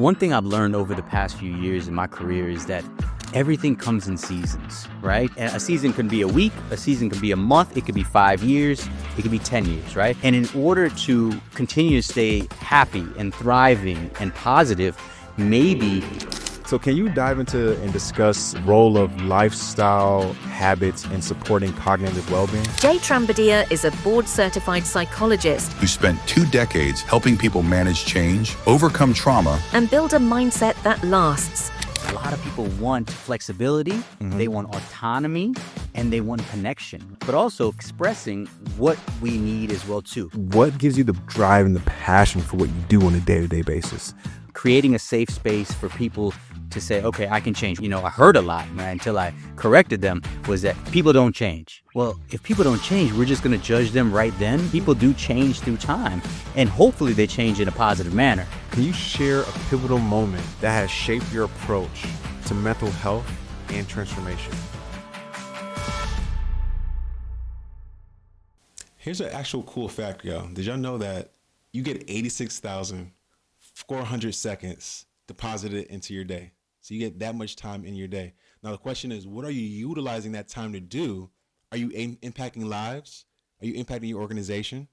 One thing I've learned over the past few years in my career is that everything comes in seasons, right? And a season can be a week, a season can be a month, it could be 5 years, it could be 10 years, right? And in order to continue to stay happy and thriving and positive, maybe. So can you dive into and discuss the role of lifestyle habits in supporting cognitive well-being? Jay Trambadia is a board-certified psychologist who spent 2 decades helping people manage change, overcome trauma, and build a mindset that lasts. A lot of people want flexibility, they want autonomy, and they want connection, but also expressing what we need as well too. What gives you the drive and the passion for what you do on a day-to-day basis? Creating a safe space for people to say, okay, I can change. You know, I heard a lot, man, until I corrected them, was that people don't change. Well, if people don't change, we're just going to judge them right then. People do change through time, and hopefully they change in a positive manner. Can you share a pivotal moment that has shaped your approach to mental health and transformation? Here's an actual cool fact, yo. Did y'all know that you get 86,400 seconds deposited into your day? So you get that much time in your day. Now the question is, what are you utilizing that time to do? Are you impacting lives? Are you impacting your organization?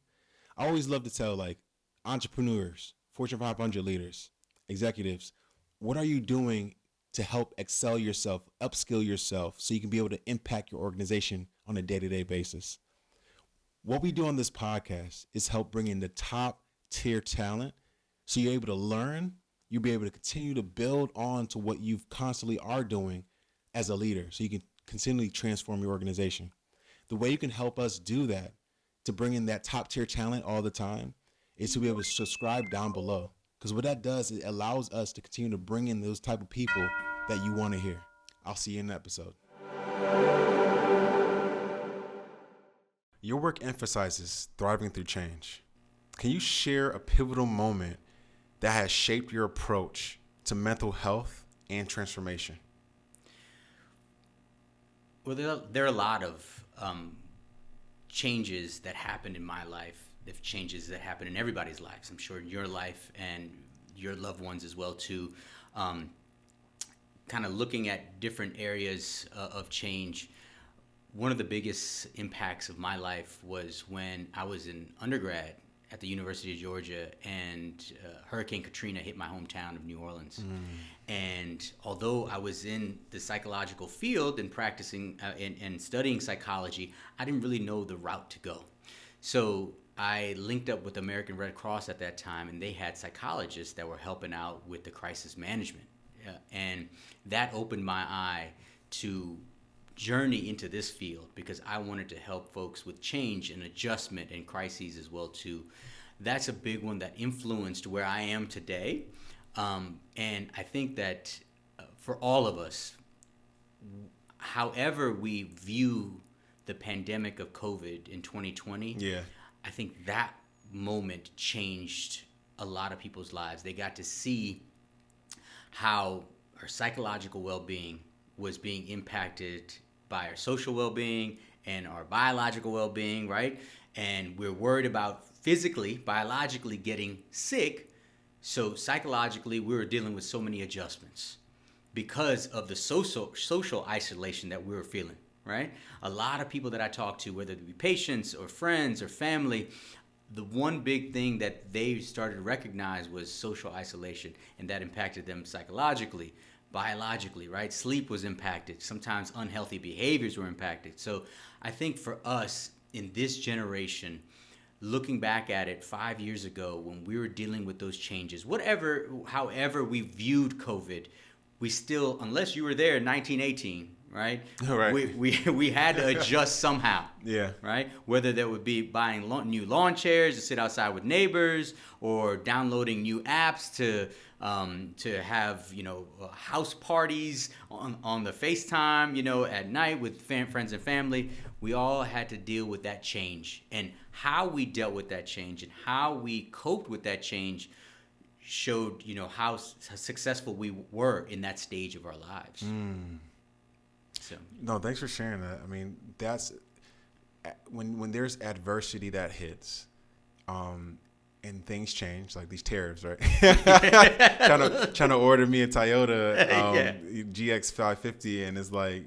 I always love to tell like entrepreneurs, Fortune 500 leaders, executives, what are you doing to help excel yourself, upskill yourself so you can be able to impact your organization on a day-to-day basis? What we do on this podcast is help bring in the top tier talent so you're able to learn, you'll be able to continue to build on to what you constantly are doing as a leader so you can continually transform your organization. The way you can help us do that, to bring in that top tier talent all the time, is to be able to subscribe down below. Because what that does, it allows us to continue to bring in those type of people that you want to hear. I'll see you in the episode. Your work emphasizes thriving through change. Can you share a pivotal moment that has shaped your approach to mental health and transformation? Well, there are a lot of changes that happened in my life, the changes that happen in everybody's lives. I'm sure in your life and your loved ones as well too. Kind of looking at different areas of change. One of the biggest impacts of my life was when I was in undergrad at the University of Georgia, and Hurricane Katrina hit my hometown of New Orleans. And although I was in the psychological field and practicing and studying psychology, I didn't really know the route to go. So I linked up with the American Red Cross at that time, and they had psychologists that were helping out with the crisis management. And that opened my eye to journey into this field because I wanted to help folks with change and adjustment and crises as well too. That's a big one that influenced where I am today. And I think that for all of us, however we view the pandemic of COVID in 2020, I think that moment changed a lot of people's lives. They got to see how our psychological well-being was being impacted by our social well-being and our biological well-being, right? And we're worried about physically, biologically getting sick. So psychologically, we were dealing with so many adjustments because of the social isolation that we were feeling, right? A lot of people that I talk to, whether it be patients or friends or family, the one big thing that they started to recognize was social isolation, and that impacted them psychologically. Biologically, right? Sleep was impacted. Sometimes unhealthy behaviors were impacted. So I think for us in this generation, looking back at it 5 years ago when we were dealing with those changes, however we viewed COVID, we still, unless you were there in 1918, right? Right. We had to adjust somehow. Yeah. Right? Whether that would be buying new lawn chairs to sit outside with neighbors, or downloading new apps to have house parties on the FaceTime at night with friends and family. We all had to deal with that change, and how we dealt with that change and how we coped with that change showed how successful we were in that stage of our lives. So. No, thanks for sharing that. I mean, that's when there's adversity that hits, and and things change, like these tariffs, right? trying to order me a Toyota GX 550, and it's like,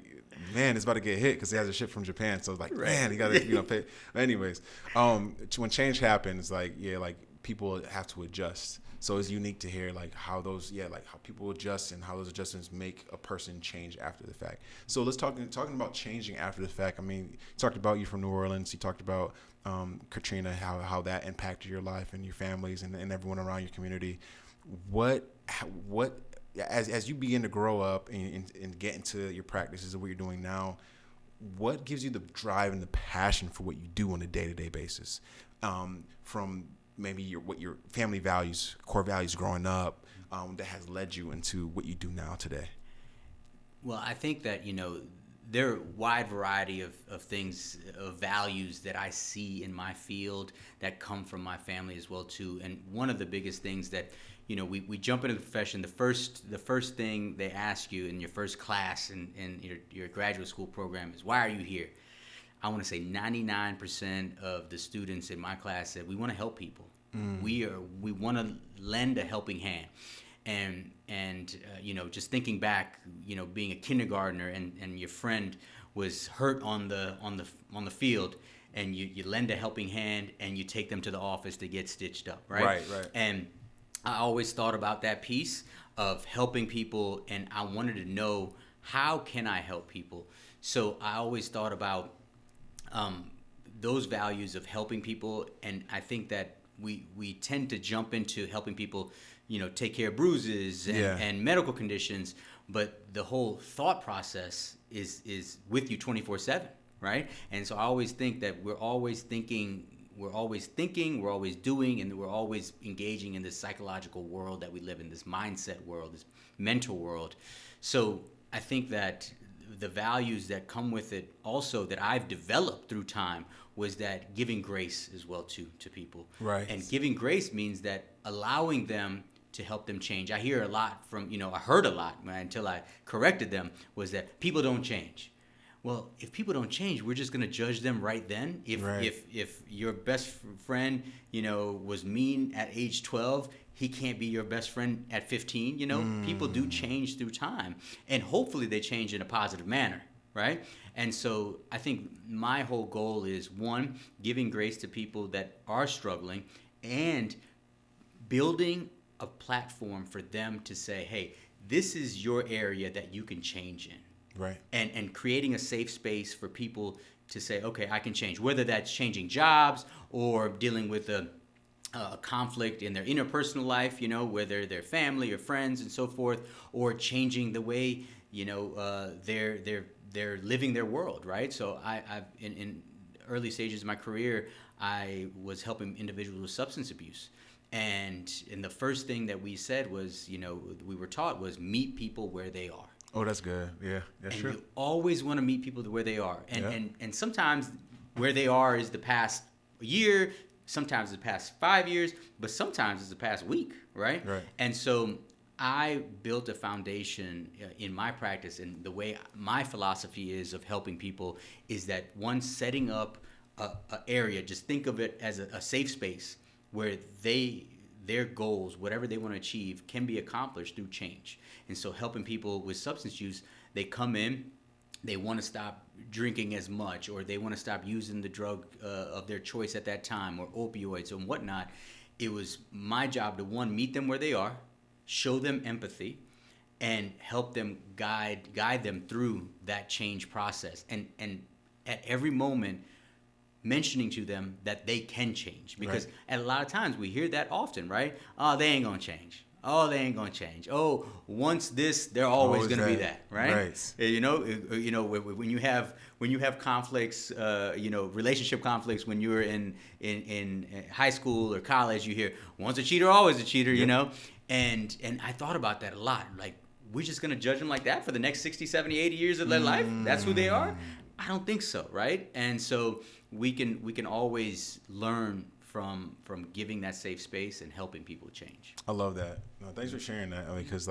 man, it's about to get hit because it has a ship from Japan. So it's like, man, you got to pay. Anyways, when change happens, like people have to adjust. So it's unique to hear like how how people adjust and how those adjustments make a person change after the fact. So let's talking about changing after the fact. I mean, you talked about you from New Orleans. You talked about Katrina, how that impacted your life and your families and everyone around your community. What as you begin to grow up and get into your practices of what you're doing now, what gives you the drive and the passion for what you do on a day-to-day basis? From maybe what your family values, core values growing up, that has led you into what you do now today? Well, I think that, there are a wide variety of things, of values that I see in my field that come from my family as well too. And one of the biggest things that, we jump into the profession, the first thing they ask you in your first class in your graduate school program is, why are you here? I want to say 99% of the students in my class said, we want to help people. We want to lend a helping hand. And just thinking back, being a kindergartner and your friend was hurt on the field, and you lend a helping hand and you take them to the office to get stitched up, right? Right. And I always thought about that piece of helping people, and I wanted to know, how can I help people? So I always thought about those values of helping people, and I think that we tend to jump into helping people, take care of bruises and medical conditions, but the whole thought process is with you 24/7, right? And so I always think that we're always thinking, we're always doing, and we're always engaging in this psychological world that we live in, this mindset world, this mental world. So I think that the values that come with it also that I've developed through time was that giving grace as well to people. Right. And giving grace means that allowing them to help them change. I hear a lot from, I heard a lot until I corrected them, was that people don't change. Well, if people don't change, we're just going to judge them right then. If your best friend, was mean at age 12, he can't be your best friend at 15. People do change through time, and hopefully they change in a positive manner, right? And so I think my whole goal is, one, giving grace to people that are struggling, and building a platform for them to say, hey, this is your area that you can change in. Right. And creating a safe space for people to say, okay, I can change, whether that's changing jobs or dealing with a conflict in their interpersonal life, whether they're family or friends and so forth, or changing the way, they're living their world, right? So I've in early stages of my career, I was helping individuals with substance abuse. And the first thing that we said was, we were taught was, meet people where they are. Oh, that's good. Yeah, that's true. You always want to meet people where they are. And sometimes where they are is the past year, sometimes it's the past 5 years, but sometimes it's the past week, right? Right. And so I built a foundation in my practice, and the way my philosophy is of helping people is that, one, setting up a area, just think of it as a safe space where their goals, whatever they want to achieve, can be accomplished through change. And so helping people with substance use, they come in, they want to stop drinking as much, or they want to stop using the drug of their choice at that time, or opioids and whatnot. It was my job to, one, meet them where they are, show them empathy, and help them guide them through that change process. And at every moment, mentioning to them that they can change, because at a lot of times we hear that often, right? Oh, they ain't gonna change. Oh, they ain't gonna change. Oh, once this, they're always gonna be that, right? Right. When you have conflicts, relationship conflicts, when you're in high school or college, you hear, once a cheater, always a cheater, and I thought about that a lot. Like, we're just gonna judge them like that for the next 60, 70, 80 years of their life? That's who they are? I don't think so, right? And so we can always learn from giving that safe space and helping people change. I love that. No, thanks for sharing that, because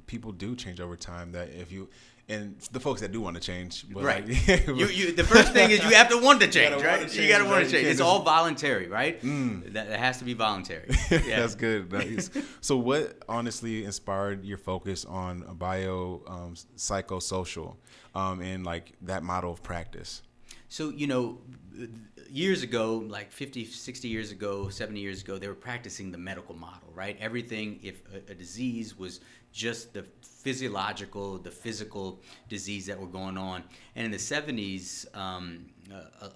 people do change over time. That if you, and the folks that do want to change, but right? Like, you the first thing is you have to want to change, right? You got to want to change. It's just all voluntary, right? That has to be voluntary. Yeah. That's good. Nice. So, what honestly inspired your focus on psychosocial, and like that model of practice? So, years ago, like 50, 60 years ago, 70 years ago, they were practicing the medical model, right? Everything, if a disease was just the physical disease that were going on. And in the 70s,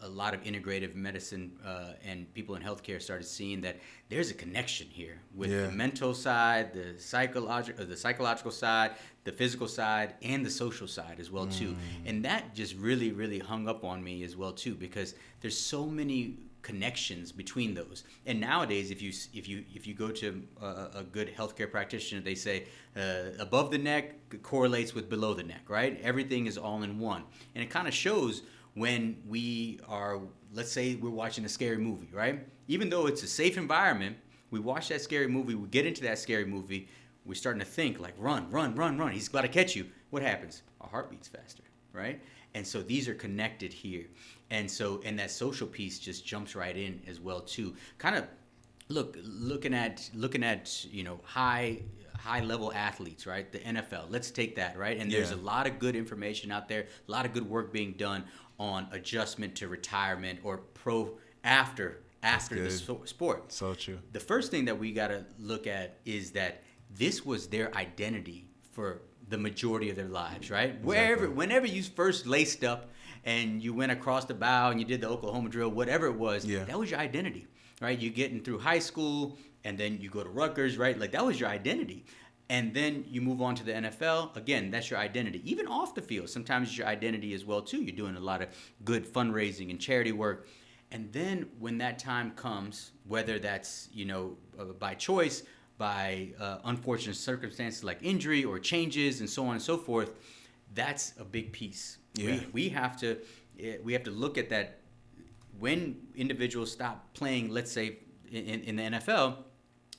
a lot of integrative medicine and people in healthcare started seeing that there's a connection here with the mental side, the psychological side, the physical side, and the social side as well too. And that just really, really hung up on me as well too, because there's so many connections between those. And nowadays, if you go to a good healthcare practitioner, they say above the neck correlates with below the neck, right? Everything is all in one. And it kind of shows when we are, let's say we're watching a scary movie, right? Even though it's a safe environment, we watch that scary movie, we get into that scary movie, we're starting to think like, run, he's got to catch you. What happens? Our heart beats faster, right? And so these are connected here. And that social piece just jumps right in as well too. Kind of looking at high level athletes, right? The NFL. Let's take that, right? And there's a lot of good information out there, a lot of good work being done on adjustment to retirement or after the sport. So true. The first thing that we got to look at is that this was their identity for the majority of their lives, right? Exactly. Whenever you first laced up and you went across the bow and you did the Oklahoma drill, whatever it was, that was your identity, right? You getting through high school and then you go to Rutgers, right? Like that was your identity. And then you move on to the NFL. Again, that's your identity. Even off the field, sometimes it's your identity as well too. You're doing a lot of good fundraising and charity work. And then when that time comes, whether that's, by choice, by unfortunate circumstances like injury or changes and so on and so forth, that's a big piece. Yeah. We have to look at that. When individuals stop playing, let's say in the NFL,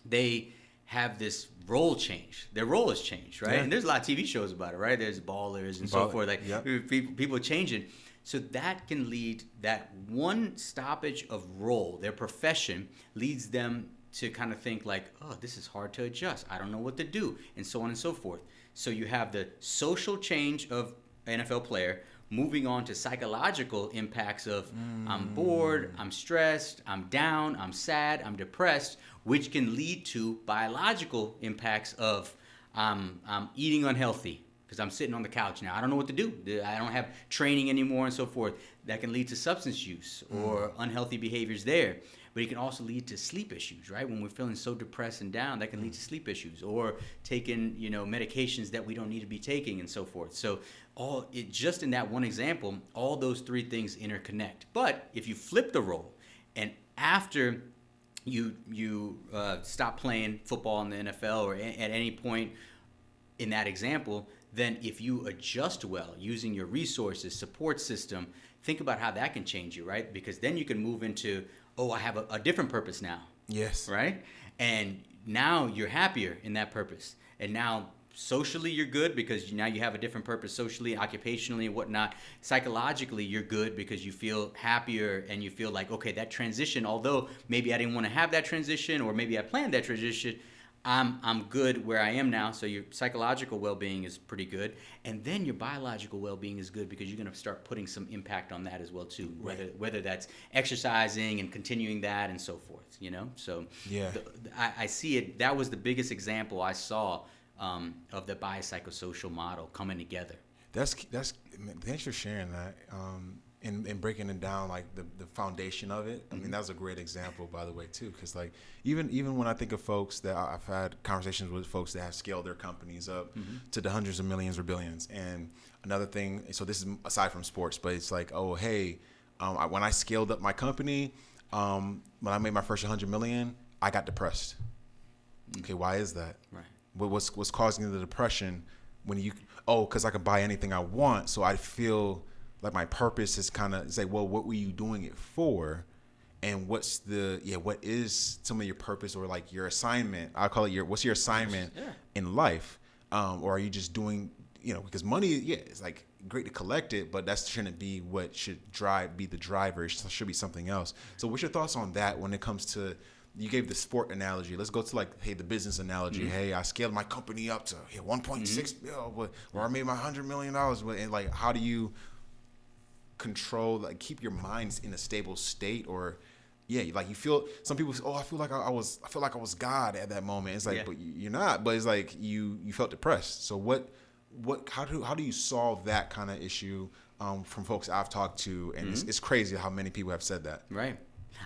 they have this role change. Their role has changed, right? Yeah. And there's a lot of TV shows about it, right? There's Ballers and so forth. Like people changing. So that can lead, that one stoppage of role, their profession, leads them to kind of think like, oh, this is hard to adjust. I don't know what to do, and so on and so forth. So you have the social change of an NFL player moving on to psychological impacts of I'm bored, I'm stressed, I'm down, I'm sad, I'm depressed, which can lead to biological impacts of I'm eating unhealthy because I'm sitting on the couch now. I don't know what to do. I don't have training anymore and so forth. That can lead to substance use or unhealthy behaviors there. But it can also lead to sleep issues, right? When we're feeling so depressed and down, that can lead to sleep issues or taking, medications that we don't need to be taking and so forth. So just in that one example, all those three things interconnect. But if you flip the role and after you stop playing football in the NFL or at any point in that example, then if you adjust well using your resources, support system, think about how that can change you, right? Because then you can move into, I have a different purpose now. Yes. Right? And now you're happier in that purpose. And now socially you're good because now you have a different purpose socially, occupationally, and whatnot. Psychologically you're good because you feel happier and you feel like, okay, that transition, although maybe I didn't want to have that transition or maybe I planned that transition, I'm good where I am now. So your psychological well-being is pretty good. And then your biological well-being is good because you're going to start putting some impact on that as well too. Right. Whether that's exercising and continuing that and so forth, So I see it. That was the biggest example I saw of the biopsychosocial model coming together. That's thanks for sharing that. And breaking it down, like the foundation of it. I mean, that was a great example, by the way, too. Because like even when I think of folks that I've had conversations with, folks that have scaled their companies up to the hundreds of millions or billions. And another thing, so this is aside from sports, but it's like, when I scaled up my company, when I made my first 100 million, I got depressed. Okay, why is that? Right. What's causing the depression when because I can buy anything I want, so I feel like my purpose is kind of say, well, what were you doing it for? And what is some of your purpose or like your assignment? I'll call it what's your assignment in life? or are you just doing, because money, it's like great to collect it, but that shouldn't be what should be the driver. It should be something else. So what's your thoughts on that when it comes to, you gave the sport analogy. Let's go to like, hey, the business analogy. Mm-hmm. Hey, I scaled my company up to 1.6 billion, or I made my $100 million. And like, how do you control, like, keep your minds in a stable state? Or like you feel, some people say, I feel like I was God at that moment. It's like, but you're not. But it's like you felt depressed. So how do you solve that kind of issue from folks I've talked to? And it's crazy how many people have said that. Right.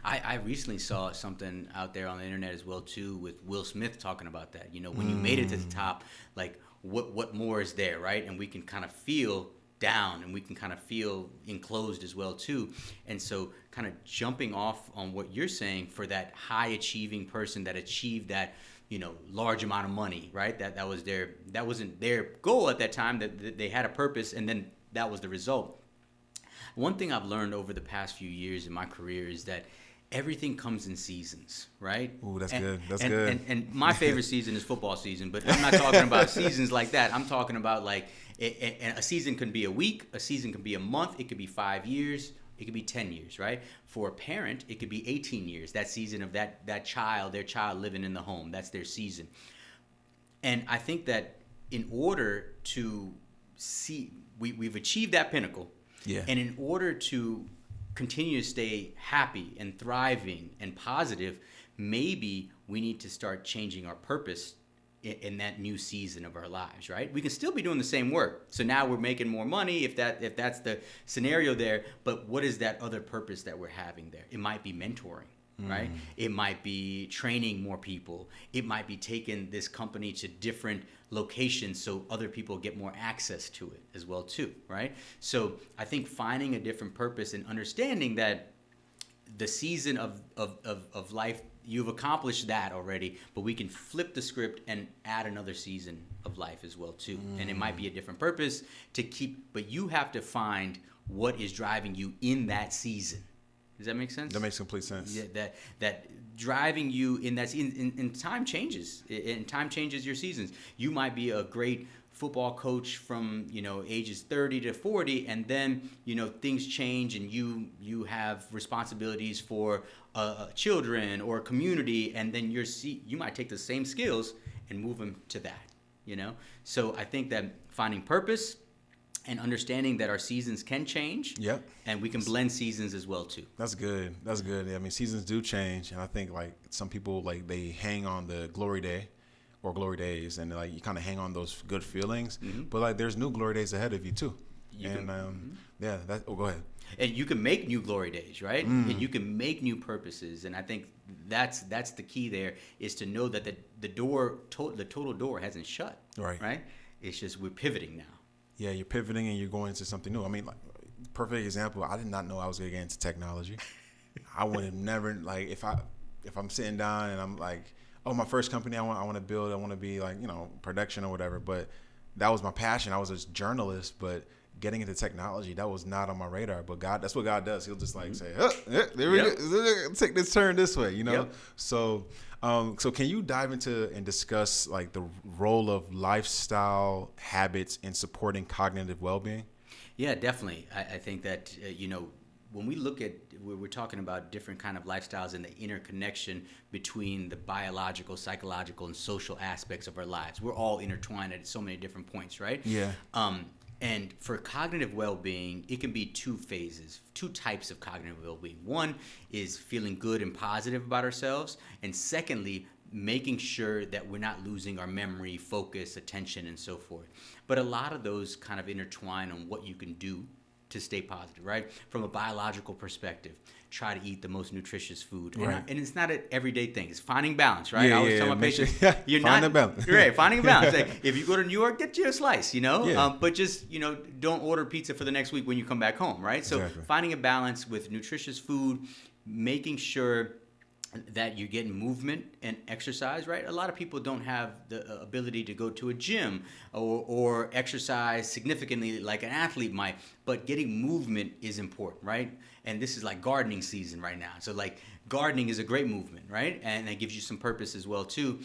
I recently saw something out there on the internet as well too, with Will Smith talking about that. When you made it to the top, like what more is there, right? And we can kind of feel down, and we can kind of feel enclosed as well too. And so kind of jumping off on what you're saying, for that high achieving person that achieved that, large amount of money, right? That wasn't their goal at that time, that they had a purpose, and then that was the result. One thing I've learned over the past few years in my career is that everything comes in seasons, right? Ooh, that's good. That's good. And my favorite season is football season, but I'm not talking about seasons like that. I'm talking about like a season can be a week, a season can be a month, it could be 5 years, it could be 10 years, right? For a parent, it could be 18 years, that season of their child living in the home. That's their season. And I think that in order to see, we've achieved that pinnacle. Yeah. And in order to continue to stay happy and thriving and positive, maybe we need to start changing our purpose in that new season of our lives, right? We can still be doing the same work. So now we're making more money if that's the scenario there, but what is that other purpose that we're having there? It might be mentoring, right? It might be training more people. It might be taking this company to different locations so other people get more access to it as well too, right? So I think finding a different purpose and understanding that the season of life, you've accomplished that already, but we can flip the script and add another season of life as well too. And it might be a different purpose to keep, but you have to find what is driving you in that season. Does that make sense? That makes complete sense. Yeah, that driving you in that season, and time changes. And time changes your seasons. You might be a great football coach from ages 30 to 40, and then things change, and you have responsibilities for children or community, and then you might take the same skills and move them to that. So I think that finding purpose and understanding that our seasons can change. Yep. And we can blend seasons as well too. That's good. That's good. Yeah, I mean, seasons do change, and I think like some people, like, they hang on the glory day or glory days, and like you kind of hang on those good feelings. But like there's new glory days ahead of you too. Go ahead. And you can make new glory days, right? And you can make new purposes. And I think that's the key there, is to know that the total door hasn't shut. Right? It's just we're pivoting now. Yeah, you're pivoting and you're going into something new. I mean, like, perfect example, I did not know I was going to get into technology. I would have never, like, if I'm sitting down and I'm like, oh, my first company I want to build, I want to be like, production or whatever. But that was my passion. I was a journalist, but getting into technology, that was not on my radar. But God, that's what God does. He'll just like say, there we go, take this turn this way, Yep. So can you dive into and discuss like the role of lifestyle habits in supporting cognitive well-being? Yeah, definitely. I think that, when we look at, we're talking about different kind of lifestyles and the interconnection between the biological, psychological, and social aspects of our lives. We're all intertwined at so many different points, right? Yeah. And for cognitive well-being, it can be two types of cognitive well-being. One is feeling good and positive about ourselves. And secondly, making sure that we're not losing our memory, focus, attention, and so forth. But a lot of those kind of intertwine on what you can do to stay positive, right? From a biological perspective, try to eat the most nutritious food. Right. And it's not an everyday thing. It's finding balance, right? I always tell my patients, find a balance. Right, finding a balance. Like, if you go to New York, get you a slice, but just, don't order pizza for the next week when you come back home, right? So finding a balance with nutritious food, making sure that you're getting movement and exercise, right? A lot of people don't have the ability to go to a gym or exercise significantly like an athlete might, but getting movement is important, right? And this is like gardening season right now. So like gardening is a great movement, right? And it gives you some purpose as well too.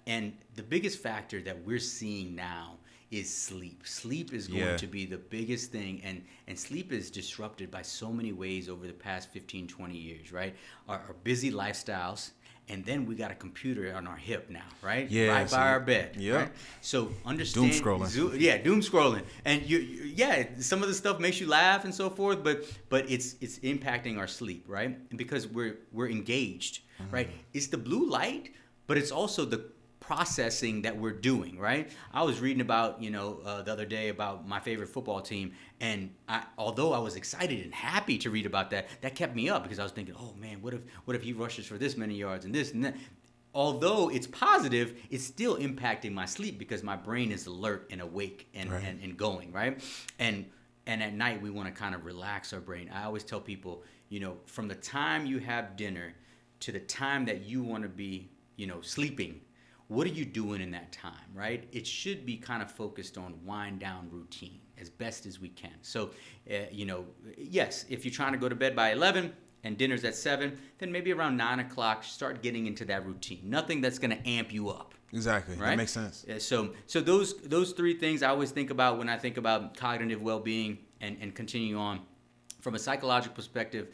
And the biggest factor that we're seeing now is sleep. Sleep is going to be the biggest thing, and sleep is disrupted by so many ways over the past 15, 20 years, right? Our busy lifestyles, and then we got a computer on our hip now, right? Yeah, right by our bed. Yeah. Right? So understand doom scrolling. Doom scrolling. And some of the stuff makes you laugh and so forth, but it's impacting our sleep, right? And because we're engaged, right? It's the blue light, but it's also the processing that we're doing, right? I was reading about, the other day about my favorite football team, and although I was excited and happy to read about that kept me up because I was thinking, oh man, what if he rushes for this many yards and this and that? Although it's positive, it's still impacting my sleep because my brain is alert and awake and going, right? And at night we want to kind of relax our brain. I always tell people, from the time you have dinner to the time that you want to be, sleeping, what are you doing in that time, right? It should be kind of focused on wind down routine as best as we can. So, yes, if you're trying to go to bed by 11 and dinner's at 7, then maybe around 9 o'clock, start getting into that routine. Nothing that's going to amp you up. Exactly. Right? That makes sense. So those three things I always think about when I think about cognitive well-being and continuing on. From a psychological perspective,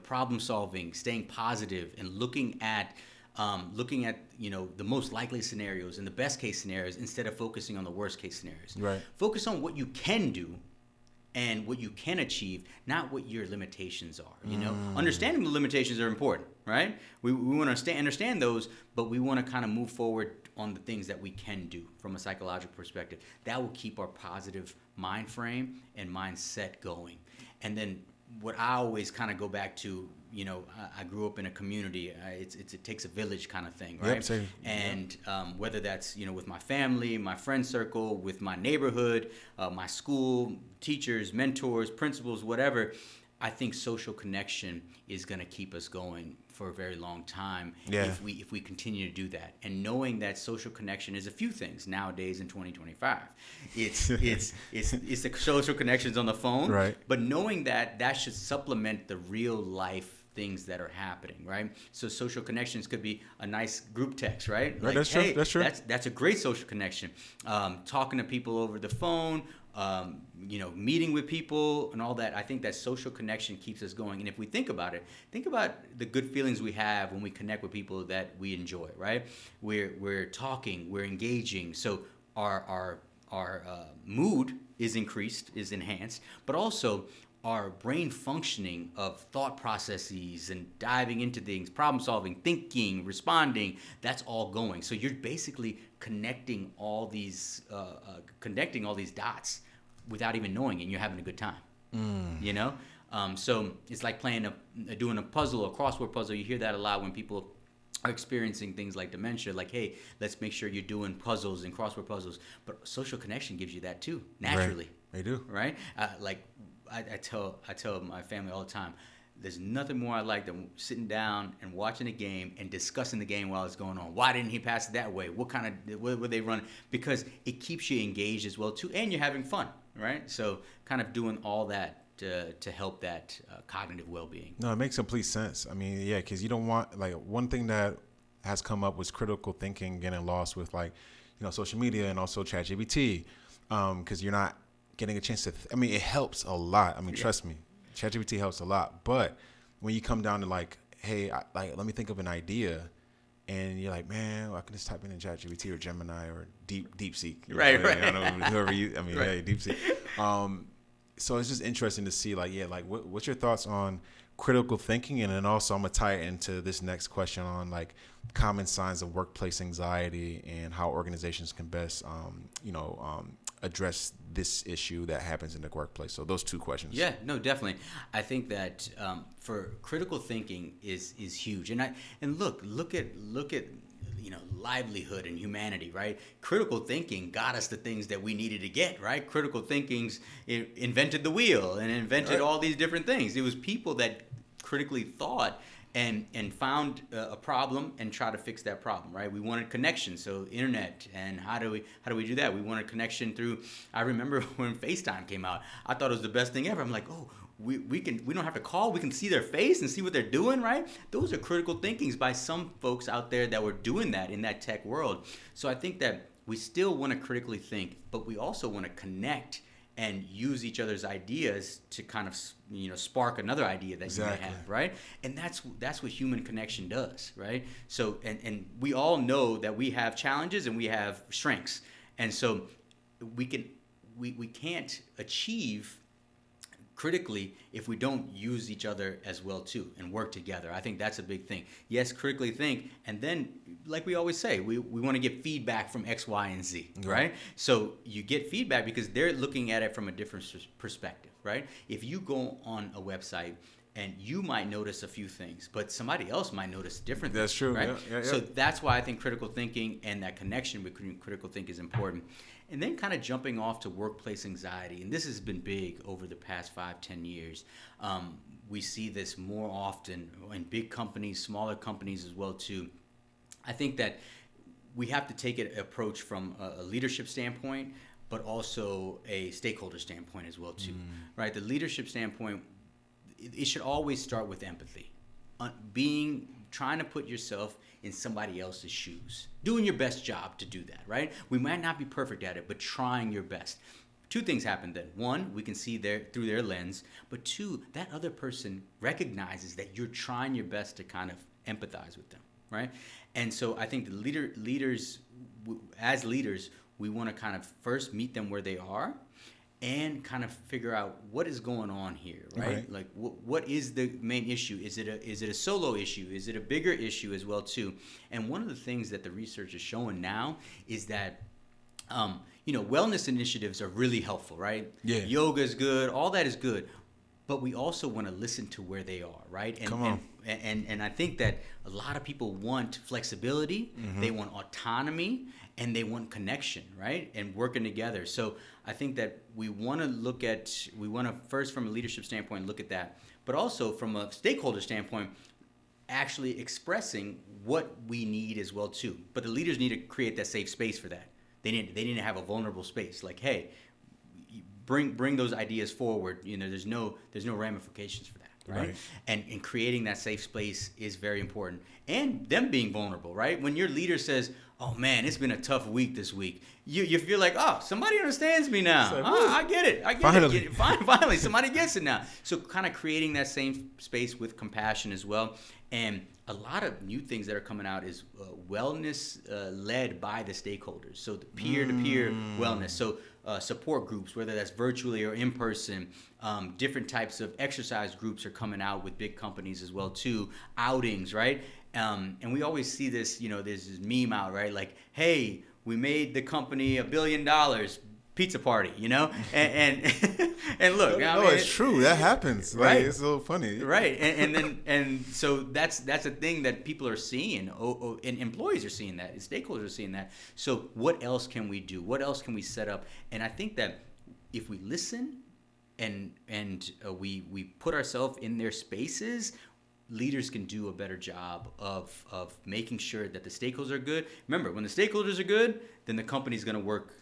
problem solving, staying positive, and looking at the most likely scenarios and the best case scenarios instead of focusing on the worst case scenarios. Right. Focus on what you can do and what you can achieve, not what your limitations are. Understanding the limitations are important, right? We want to understand those, but we want to kind of move forward on the things that we can do from a psychological perspective. That will keep our positive mind frame and mindset going. And then what I always kind of go back to, I grew up in a community. It takes a village kind of thing, right? Yep, same. And whether that's with my family, my friend circle, with my neighborhood, my school, teachers, mentors, principals, whatever, I think social connection is going to keep us going for a very long time if we continue to do that. And knowing that social connection is a few things nowadays in 2025. It's the social connections on the phone, right? But knowing that should supplement the real life things that are happening, right? So social connections could be a nice group text, right? Like, that's true. That's true. That's a great social connection. Talking to people over the phone, meeting with people and all that. I think that social connection keeps us going. And if we think about it, think about the good feelings we have when we connect with people that we enjoy, right? We're talking, we're engaging. So our mood is increased, is enhanced, but also our brain functioning of thought processes and diving into things, problem solving, thinking, responding, that's all going. So you're basically connecting all these dots without even knowing it, and you're having a good time. So it's like doing a puzzle, a crossword puzzle. You hear that a lot when people are experiencing things like dementia, like, hey, let's make sure you're doing puzzles and crossword puzzles. But social connection gives you that too, naturally. Right. They do. Right? I tell my family all the time, there's nothing more I like than sitting down and watching a game and discussing the game while it's going on. Why didn't he pass it that way? What were they running? Because it keeps you engaged as well too, and you're having fun, right? So kind of doing all that to help that cognitive well-being. No, it makes complete sense. I mean, yeah, because you don't want, like, one thing that has come up was critical thinking getting lost with, like, social media and also ChatGPT, because you're not getting a chance to it helps a lot. Trust me, ChatGPT helps a lot. But when you come down to like, hey, let me think of an idea, and you're like, man, I can just type in ChatGPT or Gemini or DeepSeek. Right. I don't know whoever you. Hey, DeepSeek. So it's just interesting to see, what's your thoughts on critical thinking, and then also I'm gonna tie it into this next question on like common signs of workplace anxiety and how organizations can best, address this issue that happens in the workplace. So those two questions. Yeah, no, definitely. I think that for critical thinking is huge. And look at livelihood and humanity, right? Critical thinking got us the things that we needed to get, right? Critical thinking's invented the wheel and invented all these different things. It was people that critically thought and found a problem and try to fix that problem, right? We wanted connection, so internet, and how do we do that? We wanted connection through. I remember when FaceTime came out, I thought it was the best thing ever. I'm like, oh, we don't have to call, we can see their face and see what they're doing, right? Those are critical thinkings by some folks out there that were doing that in that tech world. So I think that we still want to critically think, but we also want to connect and use each other's ideas to kind of, spark another idea that you may have, right? And that's what human connection does, right? So, and we all know that we have challenges and we have strengths. And so we can't achieve critically if we don't use each other as well too and work together. I think that's a big thing. Yes, critically think, and then like we always say, we want to get feedback from X, Y, and Z, right? So you get feedback because they're looking at it from a different perspective, right? If you go on a website and you might notice a few things, but somebody else might notice different things. That's true, right? Yeah. So that's why I think critical thinking and that connection between critical thinking is important. And then kind of jumping off to workplace anxiety, and this has been big over the past 5-10 years. We see this more often in big companies, smaller companies as well too. I think that we have to take an approach from a leadership standpoint, but also a stakeholder standpoint as well too, right? The leadership standpoint, it should always start with empathy, trying to put yourself in somebody else's shoes, doing your best job to do that, right? We might not be perfect at it, but trying your best. Two things happen then. One, we can see through their lens, but two, that other person recognizes that you're trying your best to kind of empathize with them, right? And so I think the leaders, as leaders, we want to kind of first meet them where they are and kind of figure out what is going on here, right? Like what is the main issue? Is it a solo issue? Is it a bigger issue as well too? And one of the things that the research is showing now is that wellness initiatives are really helpful, right? Yeah. Yoga is good, all that is good. But we also want to listen to where they are, right? And I think that a lot of people want flexibility, they want autonomy, and they want connection, right? And working together. So I think that we want to first from a leadership standpoint look at that, but also from a stakeholder standpoint, actually expressing what we need as well too. But the leaders need to create that safe space for that. They need to have a vulnerable space. Like, hey, bring those ideas forward. There's no ramifications for that. Right? And creating that safe space is very important. And them being vulnerable, right? When your leader says, oh man, it's been a tough week this week, you feel like, oh, somebody understands me now. Like, I get it. Finally. Finally, somebody gets it now. So kind of creating that same space with compassion as well. And a lot of new things that are coming out is wellness led by the stakeholders. So the peer-to-peer wellness. So support groups, whether that's virtually or in person. Different types of exercise groups are coming out with big companies as well too. Outings, right? And we always see this, there's this meme out, right? Like, hey, we made the company $1 billion. Pizza party, and look, it's true. That happens, right? It's so funny, right? And so that's a thing that people are seeing, and employees are seeing that, and stakeholders are seeing that. So what else can we do? What else can we set up? And I think that if we listen and we put ourselves in their spaces, leaders can do a better job of making sure that the stakeholders are good. Remember, when the stakeholders are good, then the company's going to work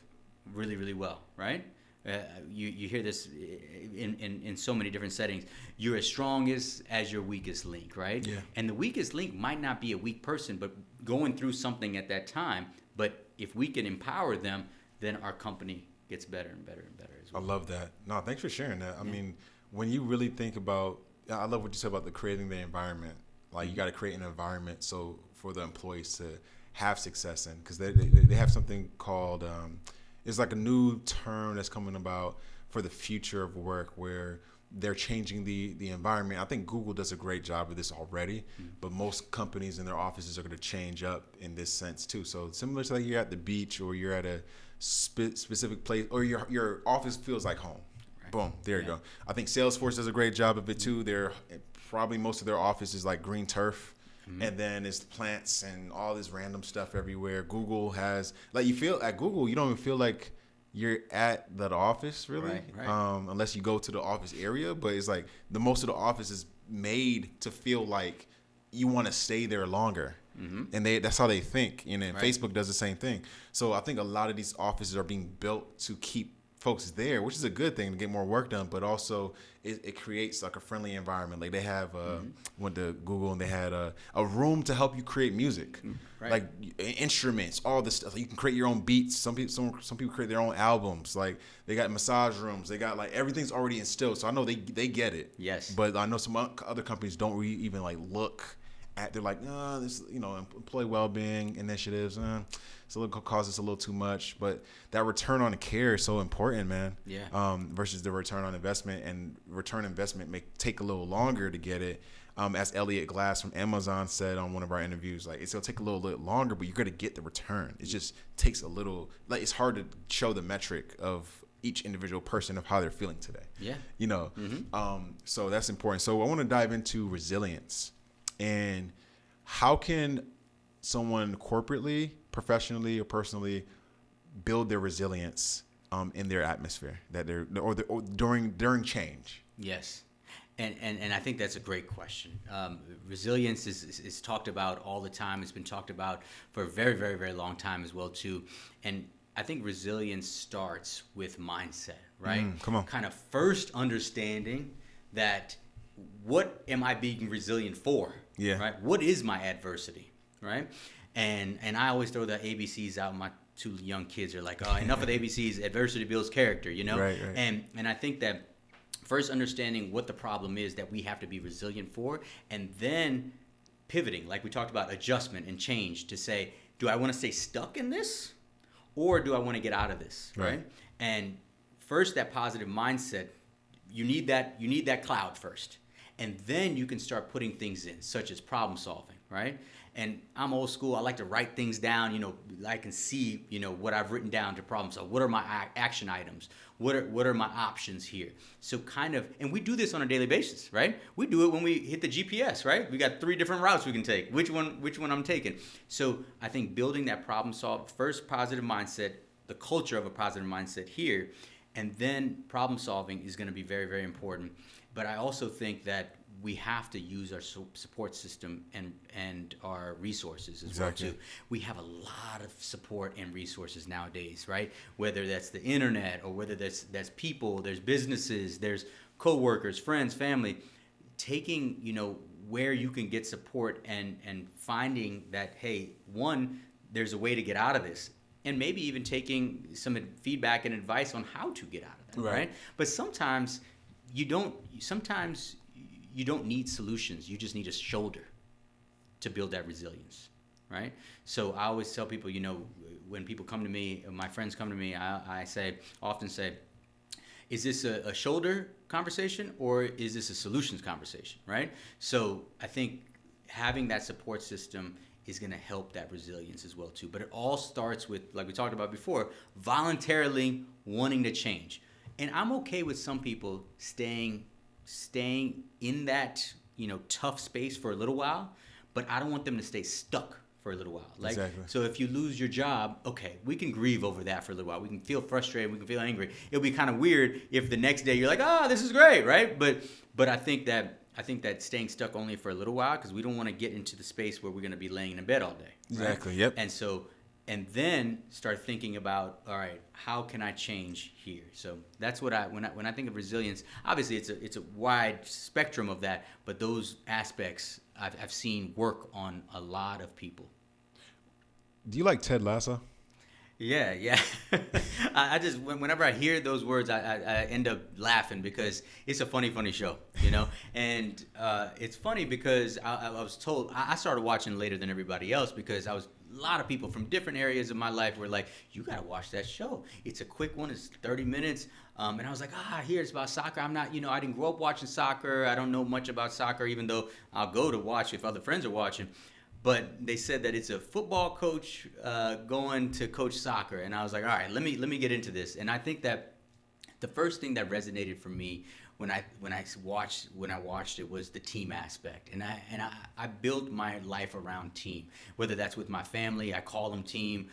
really, really well, right? You hear this in so many different settings. You're as strong as your weakest link, right? Yeah. And the weakest link might not be a weak person, but going through something at that time. But if we can empower them, then our company gets better and better and better as well. I love that. No, thanks for sharing that. I mean, when you really think about, I love what you said about creating the environment. Like, you got to create an environment so for the employees to have success in, because they have something called it's like a new term that's coming about for the future of work, where they're changing the environment. I think Google does a great job of this already, but most companies in their offices are going to change up in this sense too. So similar to like you're at the beach or you're at a specific place, or your office feels like home. Right. Boom, there you go. I think Salesforce does a great job of it too. They're probably most of their office is like green turf. And then it's plants and all this random stuff everywhere. Google has, like, you feel at Google, you don't even feel like you're at the office really, right. Unless you go to the office area. But it's like most of the office is made to feel like you want to stay there longer. And that's how they think. And then Facebook does the same thing. So I think a lot of these offices are being built to keep folks there, which is a good thing to get more work done, but also it creates like a friendly environment. Like they have went to Google and they had a room to help you create music, like instruments, all this stuff. Like you can create your own beats. Some people create their own albums. Like they got massage rooms. They got like everything's already instilled. So I know they get it. Yes. But I know some other companies don't really even like look at. They're like, this employee well-being initiatives. It's a little causes a little too much, but that return on care is so important, man. Yeah. Versus the return on investment, and return on investment may take a little longer to get it. As Elliot Glass from Amazon said on one of our interviews, like it's gonna take a little bit longer, but you're gonna get the return. It just takes a little. Like it's hard to show the metric of each individual person of how they're feeling today. Yeah. So that's important. So I want to dive into resilience, and how can someone corporately, professionally, or personally build their resilience in their atmosphere that or during change. Yes. And I think that's a great question. Resilience is talked about all the time. It's been talked about for a very, very, very long time as well too. And I think resilience starts with mindset, right? Come on. Kind of first understanding that what am I being resilient for? Yeah. Right? What is my adversity? Right? And I always throw the ABCs out. My two young kids are like, oh, enough of the ABCs. Adversity builds character, Right. And I think that first understanding what the problem is that we have to be resilient for, and then pivoting, like we talked about, adjustment and change to say, do I want to stay stuck in this, or do I want to get out of this? Right. And first, that positive mindset, you need that cloud first, and then you can start putting things in, such as problem solving, right? And I'm old school. I like to write things down. I can see, what I've written down to problem solve. What are my action items? What are my options here? So and we do this on a daily basis, right? We do it when we hit the GPS, right? We got 3 different routes we can take. Which one I'm taking? So I think building that problem solve, first positive mindset, the culture of a positive mindset here, and then problem solving is going to be very, very important. But I also think that we have to use our support system and our resources as well too. We have a lot of support and resources nowadays, right? Whether that's the internet or whether that's people, there's businesses, there's coworkers, friends, family. Taking, where you can get support and finding that, hey, one, there's a way to get out of this. And maybe even taking some feedback and advice on how to get out of that, right? But sometimes you don't need solutions. You just need a shoulder to build that resilience, right? So I always tell people, when people come to me, my friends come to me, I often say, is this a shoulder conversation or is this a solutions conversation, right? So I think having that support system is going to help that resilience as well too. But it all starts with, like we talked about before, voluntarily wanting to change. And I'm okay with some people staying in that tough space for a little while, but I don't want them to stay stuck for a little while. Exactly. So if you lose your job, okay, we can grieve over that for a little while. We can feel frustrated. We can feel angry. It'll be kind of weird if the next day you're like, this is great, right? But I think that staying stuck only for a little while, because we don't want to get into the space where we're going to be laying in bed all day. Right? Exactly. Yep. And then start thinking about, all right, how can I change here? So that's what when I think of resilience, obviously it's a wide spectrum of that, but those aspects I've seen work on a lot of people. Do you like Ted Lasso? Yeah. I just, whenever I hear those words, I end up laughing because it's a funny show, And it's funny because I was told, I started watching later than everybody else because a lot of people from different areas of my life were like, you got to watch that show. It's a quick one. It's 30 minutes. And I was like, I hear it's about soccer. I'm not, I didn't grow up watching soccer. I don't know much about soccer, even though I'll go to watch if other friends are watching. But they said that it's a football coach going to coach soccer. And I was like, all right, let me get into this. And I think that the first thing that resonated for me when I watched it was the team aspect, and I built my life around team. Whether that's with my family, I call them team.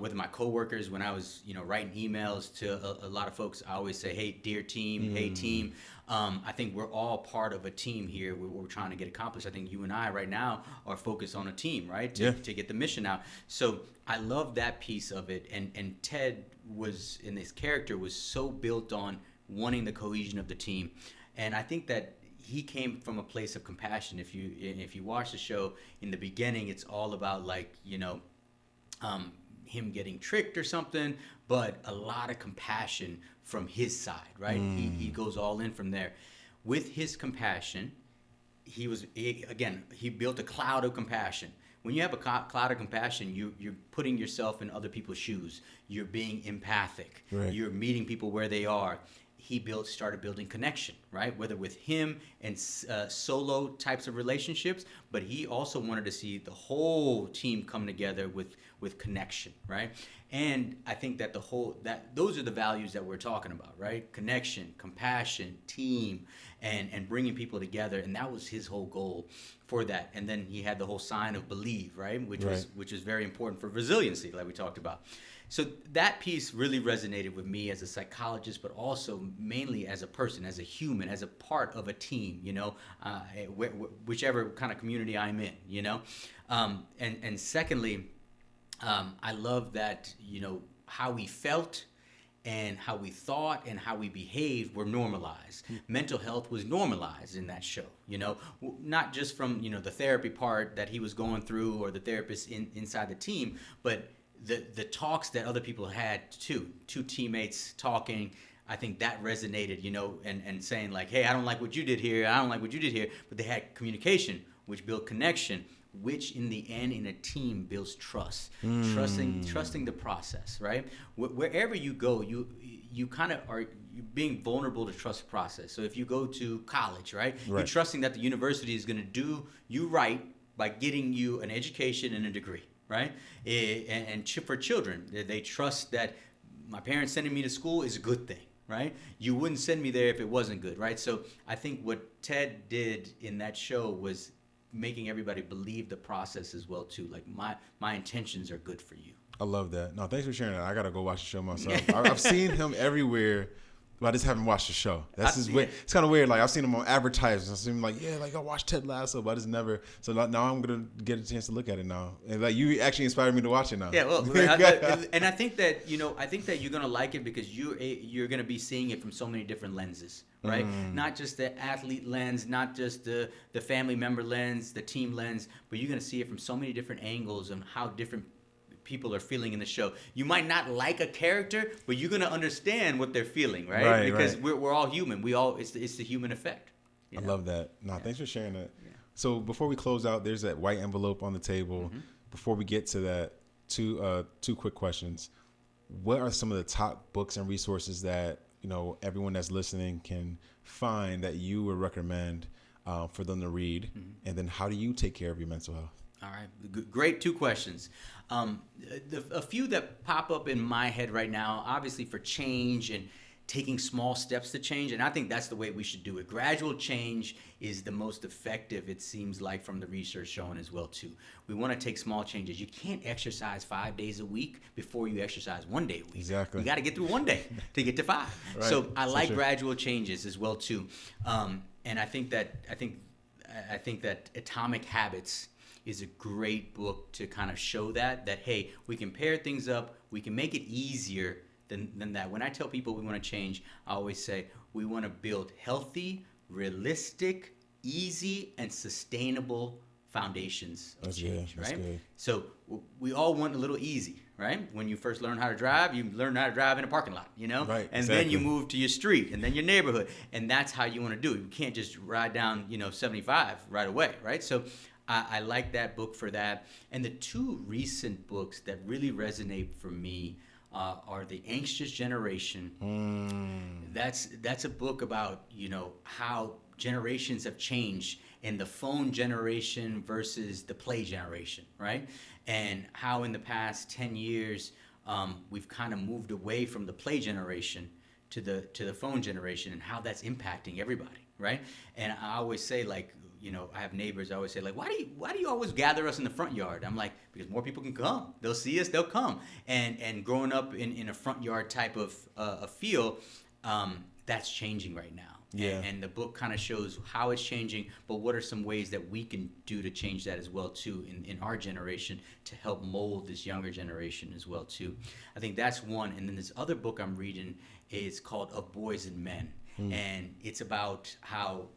With my coworkers, when I was writing emails to a lot of folks, I always say, "Hey, dear team, hey team." I think we're all part of a team here. We're trying to get accomplished. I think you and I right now are focused on a team, right? To get the mission out. So I love that piece of it. And Ted was, in this character, was so built on wanting the cohesion of the team. And I think that he came from a place of compassion. If you watch the show, in the beginning, it's all about him getting tricked or something, but a lot of compassion from his side, right? He goes all in from there. With his compassion, he built a cloud of compassion. When you have a cloud of compassion, you're putting yourself in other people's shoes. You're being empathic. Right. You're meeting people where they are. He started building connection, right? Whether with him and solo types of relationships, but he also wanted to see the whole team come together with connection, right? And I think that those are the values that we're talking about, right? Connection, compassion, team, and bringing people together. And that was his whole goal for that. And then he had the whole sign of believe, right? Which is very important for resiliency, like we talked about. So that piece really resonated with me as a psychologist, but also mainly as a person, as a human, as a part of a team, whichever kind of community I'm in, And secondly, I love that, how we felt and how we thought and how we behaved were normalized. Mental health was normalized in that show, not just from, the therapy part that he was going through or the therapist inside the team, but the talks that other people had too, two teammates talking. I think that resonated, and saying like, hey, I don't like what you did here. I don't like what you did here. But they had communication, which built connection, which in the end in a team builds trust, trusting the process, right? Wherever you go, you kind of are being vulnerable to trust the process. So if you go to college, right? You're trusting that the university is going to do you right by getting you an education and a degree. Right? And for children, they trust that my parents sending me to school is a good thing, right? You wouldn't send me there if it wasn't good, right? So I think what Ted did in that show was making everybody believe the process as well too. Like my intentions are good for you. I love that. No, thanks for sharing that. I gotta go watch the show myself. I've seen him everywhere, but I just haven't watched the show. It's kind of weird. Like I've seen him on advertisements. I see him like, I watched Ted Lasso, but I just never. So now I'm gonna get a chance to look at it now. And like you actually inspired me to watch it now. Yeah, well, and I think that you're gonna like it because you're gonna be seeing it from so many different lenses, right? Not just the athlete lens, not just the family member lens, the team lens, but you're gonna see it from so many different angles and how different people are feeling in the show. You might not like a character, but you're gonna understand what they're feeling, right? Because we're all human. It's the human effect. I love that. Thanks for sharing that. Yeah. So before we close out, there's that white envelope on the table. Before we get to that, two quick questions. What are some of the top books and resources that everyone that's listening can find that you would recommend for them to read? And then how do you take care of your mental health? All right, great 2 questions. A few that pop up in my head right now, obviously for change and taking small steps to change, and I think that's the way we should do it. Gradual change is the most effective, it seems like, from the research showing as well too. We want to take small changes. You can't exercise 5 days a week before you exercise 1 day a week. Exactly. You got to get through 1 day to get to 5. Right. So I like gradual changes as well too, and I think that Atomic Habits is a great book to kind of show that hey, we can pair things up, we can make it easier than that. When I tell people we want to change, I always say we want to build healthy, realistic, easy, and sustainable foundations of change, right? Good. So we all want a little easy, right? When you first learn how to drive, you learn how to drive in a parking lot, Right, and then you move to your street and then your neighborhood, and that's how you want to do it. You can't just ride down, 75 right away, right? So I like that book for that. And the 2 recent books that really resonate for me are The Anxious Generation. That's a book about, how generations have changed, and the phone generation versus the play generation, right? And how in the past 10 years, we've kind of moved away from the play generation the phone generation and how that's impacting everybody, right? And I always say, like, I have neighbors. I always say, like, why do you always gather us in the front yard? I'm like, because more people can come. They'll see us, they'll come. And growing up in a front yard type of a feel, that's changing right now. Yeah. And the book kind of shows how it's changing, but what are some ways that we can do to change that as well too in our generation to help mold this younger generation as well too. I think that's one. And then this other book I'm reading is called Of Boys and Men. And it's about how,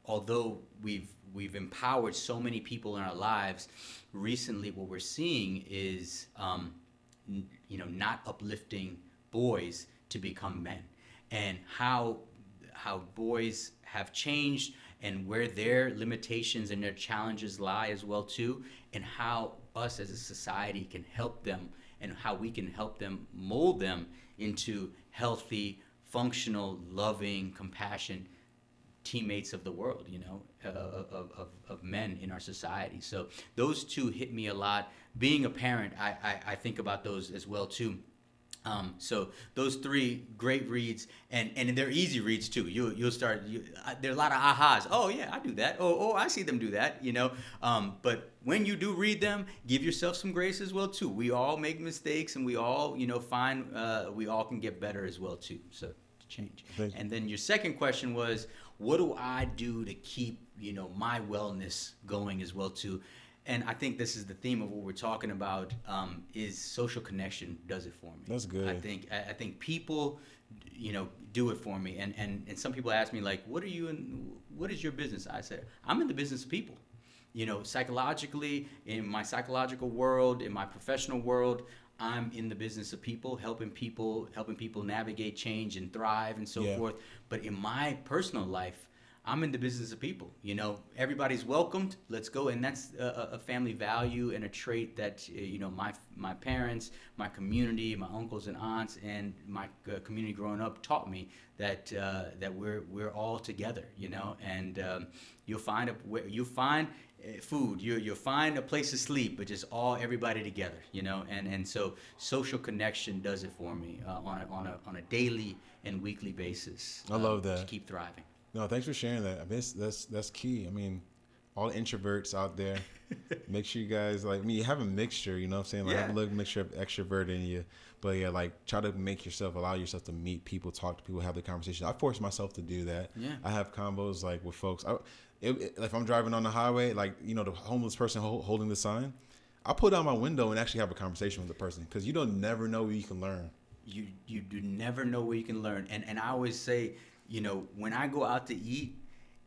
although we've empowered so many people in our lives, recently what we're seeing is not uplifting boys to become men, and how boys have changed and where their limitations and their challenges lie as well too, and how us as a society can help them and how we can help them mold them into healthy, functional, loving, compassionate teammates of the world, of men in our society. So those two hit me a lot. Being a parent, I think about those as well too. So those three great reads, and they're easy reads too. You'll start. There are a lot of ahas. Oh yeah, I do that. Oh, I see them do that. But when you do read them, give yourself some grace as well too. We all make mistakes, and we all find we all can get better as well too. So to change. And then your second question was, what do I do to keep my wellness going as well too? And I think this is the theme of what we're talking about, is social connection does it for me. That's good. I think people, do it for me. And some people ask me, like, what is your business? I said, I'm in the business of people. Psychologically, in my psychological world, in my professional world, I'm in the business of people, helping people navigate change and thrive and so forth. But in my personal life, I'm in the business of people. Everybody's welcomed. Let's go. And that's a family value and a trait that my parents, my community, my uncles and aunts, and my community growing up taught me that we're all together. And you'll find food. You'll find a place to sleep, but just everybody together. And so social connection does it for me on a daily and weekly basis. I love that. To keep thriving. No, thanks for sharing that. I mean, that's key. I mean, all introverts out there, make sure you guys you have a mixture, you know what I'm saying? Have a little mixture of extrovert in you. But try to allow yourself to meet people, talk to people, have the conversation. I force myself to do that. Yeah. I have combos with folks. If I'm driving on the highway, the homeless person holding the sign, I'll pull down my window and actually have a conversation with the person, because you don't never know where you can learn. You do never know where you can learn. And I always say, when I go out to eat,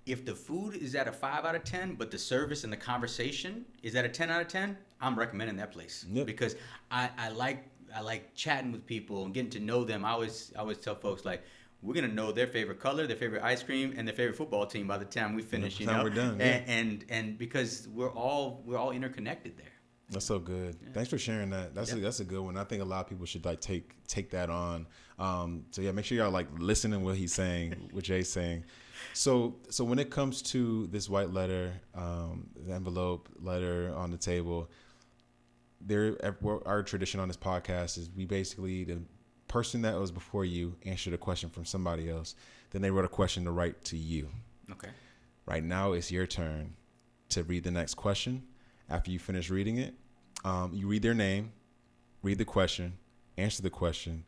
if the food is at a 5 out of 10, but the service and the conversation is at a 10 out of 10, I'm recommending that place. Yep. Because I like chatting with people and getting to know them. I always tell folks, we're gonna know their favorite color, their favorite ice cream, and their favorite football team by the time we finish. We're done. Yeah. And because we're all interconnected there. That's so good. Yeah. Thanks for sharing that. That's a good one. I think a lot of people should take that on. Make sure y'all listening what he's saying, what Jay's saying. So when it comes to this white letter, the envelope letter on the table, our tradition on this podcast is we basically, the person that was before you answered a question from somebody else, then they wrote a question to write to you. Okay. Right now it's your turn to read the next question. After you finish reading it, you read their name, read the question, answer the question,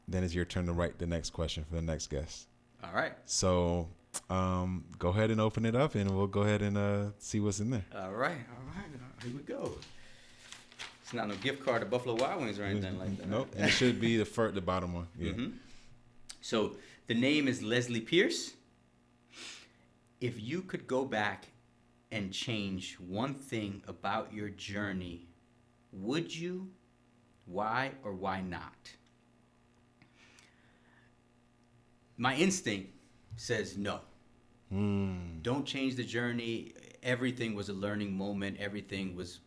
then it's your turn to write the next question for the next guest. All right. So go ahead and open it up, and we'll go ahead and see what's in there. All right. Here we go. It's not no gift card to Buffalo Wild Wings or anything like that. Nope. And it should be the bottom one. Yeah. Mm-hmm. So the name is Leslie Pierce. If you could go back and change one thing about your journey, would you? Why or why not? My instinct says no. Don't change the journey. Everything was a learning moment. Everything was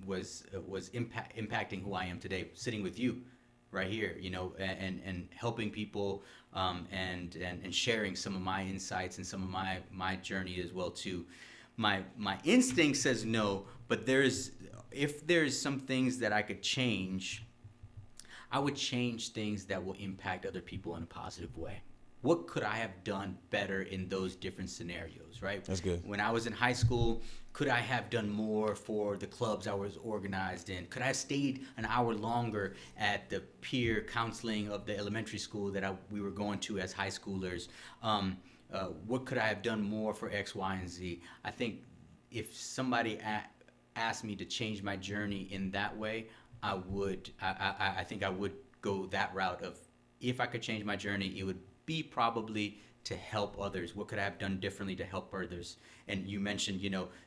impacting who I am today. Sitting with you, right here, and helping people, and sharing some of my insights and some of my journey as well too. My instinct says no, but if there's some things that I could change, I would change things that will impact other people in a positive way. What could I have done better in those different scenarios, right? That's good. When I was in high school, could I have done more for the clubs I was organized in? Could I have stayed an hour longer at the peer counseling of the elementary school that we were going to as high schoolers? What could I have done more for X, Y, and Z? I think if somebody asked me to change my journey in that way, I would. I think I would go that route of, if I could change my journey, it would be probably to help others. What could I have done differently to help others? And you mentioned,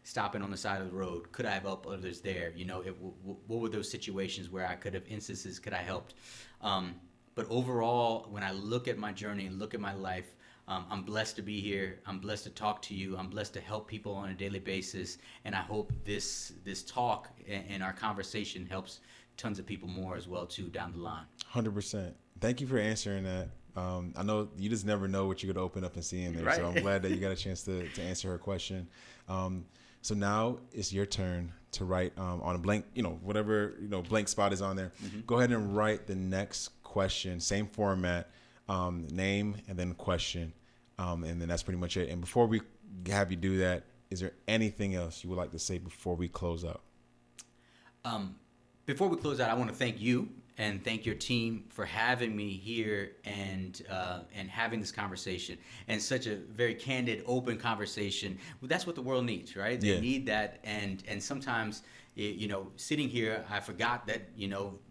stopping on the side of the road. Could I have helped others there? What were those situations where I could have instances could I helped? But overall, when I look at my journey and look at my life, I'm blessed to be here. I'm blessed to talk to you. I'm blessed to help people on a daily basis. And I hope this talk and our conversation helps tons of people more as well too down the line. 100%. Thank you for answering that. I know you just never know what you're going to open up and see in there. Right. So I'm glad that you got a chance to answer her question. So now it's your turn to write on a blank, whatever, blank spot is on there. Mm-hmm. Go ahead and write the next question, same format, name and then question. And then that's pretty much it. And before we have you do that, is there anything else you would like to say before we close out? Before we close out, I want to thank you and thank your team for having me here and having this conversation, and such a very candid, open conversation. Well, that's what the world needs, right? They need that, and sometimes, sitting here, I forgot that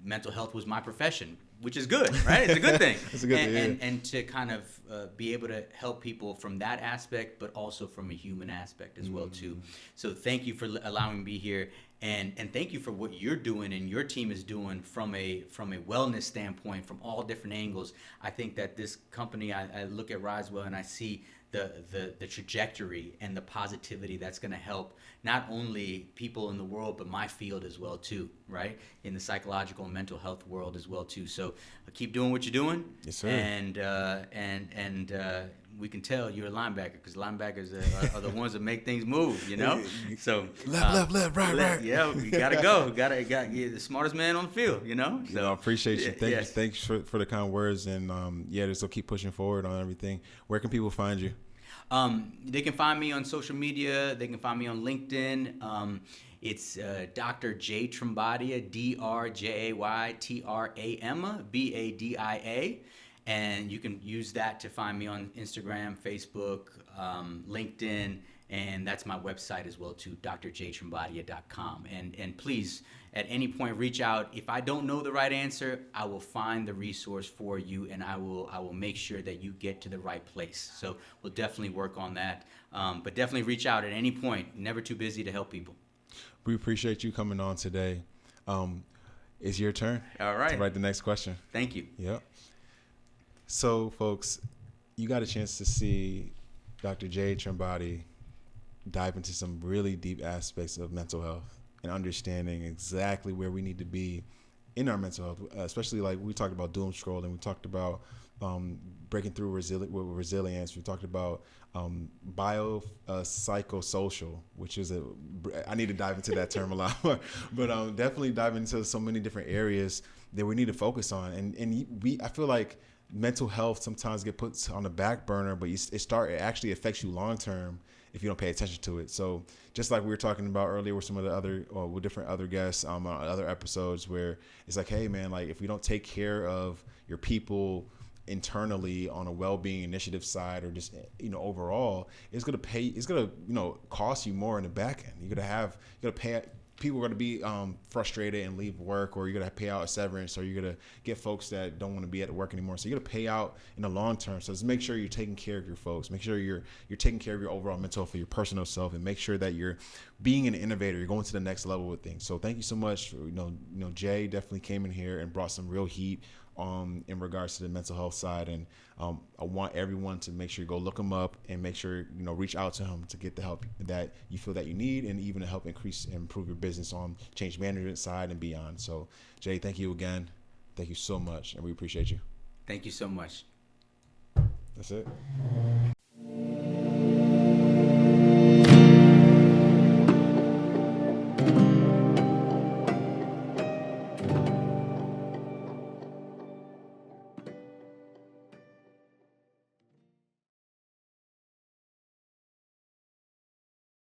mental health was my profession, which is good, right? It's a good thing. It's a good thing. And to kind of be able to help people from that aspect, but also from a human aspect as well too. So thank you for allowing me to be here. And thank you for what you're doing and your team is doing from a wellness standpoint, from all different angles. I think that this company, I look at Risewell and I see the trajectory and the positivity that's going to help not only people in the world, but my field as well too, right? In the psychological and mental health world as well too. So keep doing what you're doing. Yes, sir. And we can tell you're a linebacker, because linebackers are the ones that make things move, So left, right. Yeah, you gotta go. You're the smartest man on the field, So I appreciate you. Thanks for the kind words, and just keep pushing forward on everything. Where can people find you? They can find me on social media. They can find me on LinkedIn. It's Dr. J Trambadia, DrJayTrambadia. And you can use that to find me on Instagram, Facebook, LinkedIn, and that's my website as well too, drjtrambadia.com. And please, at any point, reach out. If I don't know the right answer, I will find the resource for you, and I will make sure that you get to the right place. So we'll definitely work on that. But definitely reach out at any point. Never too busy to help people. We appreciate you coming on today. It's your turn. All right. To write the next question. Thank you. Yep. So, folks, you got a chance to see Dr. J Trambadia dive into some really deep aspects of mental health and understanding exactly where we need to be in our mental health, especially like we talked about doom scrolling. We talked about breaking through resilience. We talked about biopsychosocial, which is I need to dive into that term a lot more, but definitely dive into so many different areas that we need to focus on. And I feel like mental health sometimes get put on the back burner, but it actually affects you long term if you don't pay attention to it. So just like we were talking about earlier with some of the with different other guests on other episodes, where it's like, hey man, like if we don't take care of your people internally on a well-being initiative side, or just overall, it's gonna cost you more in the back end. You're gonna pay. People are going to be frustrated and leave work, or you're going to pay out a severance, or you're going to get folks that don't want to be at work anymore. So you're going to pay out in the long term. So just make sure you're taking care of your folks. Make sure you're taking care of your overall mental health, your personal self, and make sure that you're being an innovator. You're going to the next level with things. So thank you so much. Jay definitely came in here and brought some real heat in regards to the mental health side, and I want everyone to make sure you go look him up and make sure reach out to him to get the help that you feel that you need, and even to help increase and improve your business on change management side and beyond. So Jay, thank you again. Thank you so much, and we appreciate you. Thank you so much. That's it.